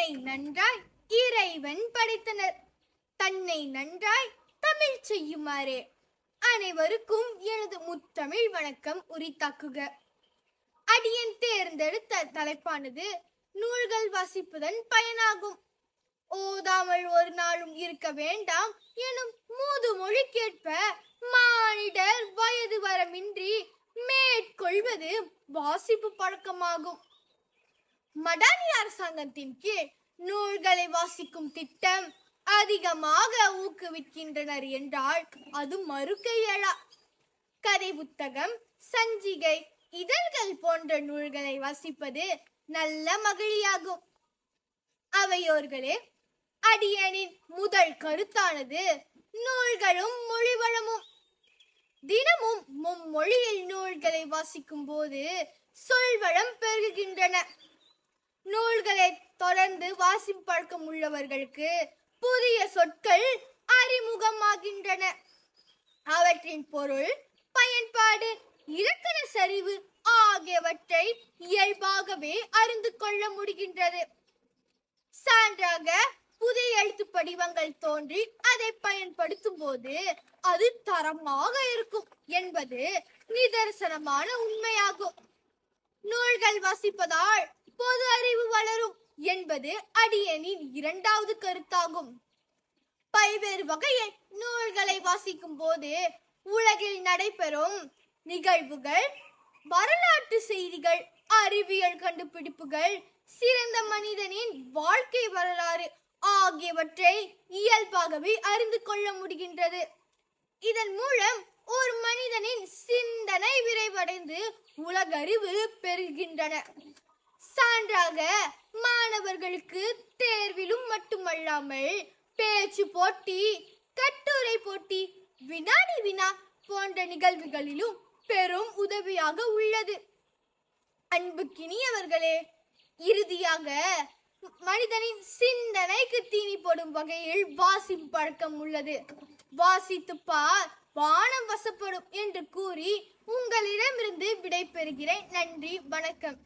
என்னை நன்றாய் இறைவன் படைத்தனர். தன்னை நன்றாய் தமிழ் செய்யுமாறே. அனைவருக்கும் எனது முத்தமிழ் வணக்கம் உரித்தாக்குக. அடியன் தேர்ந்தெடுத்த தலைப்பானது நூல்கள் வாசிப்பதன் பயனாகும். ஓதாமல் ஒரு நாளும் இருக்க வேண்டாம் எனும் மூதுமொழி கேட்ப மானிடர் வயது வரமின்றி மேற்கொள்வது வாசிப்பு பழக்கமாகும். மடானி அரசாங்கத்தின் கீழ் நூல்களை வாசிக்கும் திட்டம் அதிகமாக ஊக்குவிக்கின்றனர் என்றால் அது மறுக்க இயலா. கதை புத்தகம், சஞ்சிகை, இதழ்கள் போன்ற நூல்களை வாசிப்பது நல்ல மகிழ்ச்சியாகும். அவையோர்களே, அடியனின் முதல் கருத்தானது நூல்களும் மொழிவளமும். தினமும் மும்மொழியில் நூல்களை வாசிக்கும் போது சொல்வளம் பெருகுகின்றன. நூல்களை தொடர்ந்து வாசிப்பு பழக்கம் உள்ளவர்களுக்கு புதிய சொற்கள் அறிமுகமாகின்றன. அவற்றின் பொருள், பயன்பாடு, இலக்கண சரிவு ஆகியவற்றை இயல்பாகவே அறிந்து கொள்ள முடிகின்றது. சான்றாக புதிய எழுத்து படிவங்கள் தோன்றி அதை பயன்படுத்தும் போது அது தரமாக இருக்கும் என்பது நிதர்சனமான உண்மையாகும். நூல்கள் வாசிப்பதால் பொது அறிவு வளரும் என்பது அடியனின் இரண்டாவது கருத்தாகும். பல்வேறு வகையில் நூல்களை வாசிக்கும் போது உலகில் நடைபெறும் நிகழ்வுகள், வரலாற்று செய்திகள், அறிவியல் கண்டுபிடிப்புகள், சிறந்த மனிதனின் வாழ்க்கை வரலாறு ஆகியவற்றை இயல்பாகவே அறிந்து கொள்ள முடிகின்றது. இதன் மூலம் ஒரு மனிதனின் சிந்தனை விரைவடைந்து உலகறிவு பெறுகின்றன. சான்றாக மாணவர்களுக்கு தேர்விலும் மட்டுமல்லாமல் பேச்சு போட்டி, கட்டுரை போட்டி, வினாடி வினா போன்ற நிகழ்வுகளிலும் பெரும் உதவியாக உள்ளது. அன்புக்கினியவர்களே, இறுதியாக மனிதனின் சிந்தனைக்கு தீனி போடும் வகையில் வாசிப்பு பழக்கம் உள்ளது. வாசித்து பார், வானம் வசப்படும் என்று கூறி உங்களிடமிருந்து விடை பெறுகிறேன். நன்றி, வணக்கம்.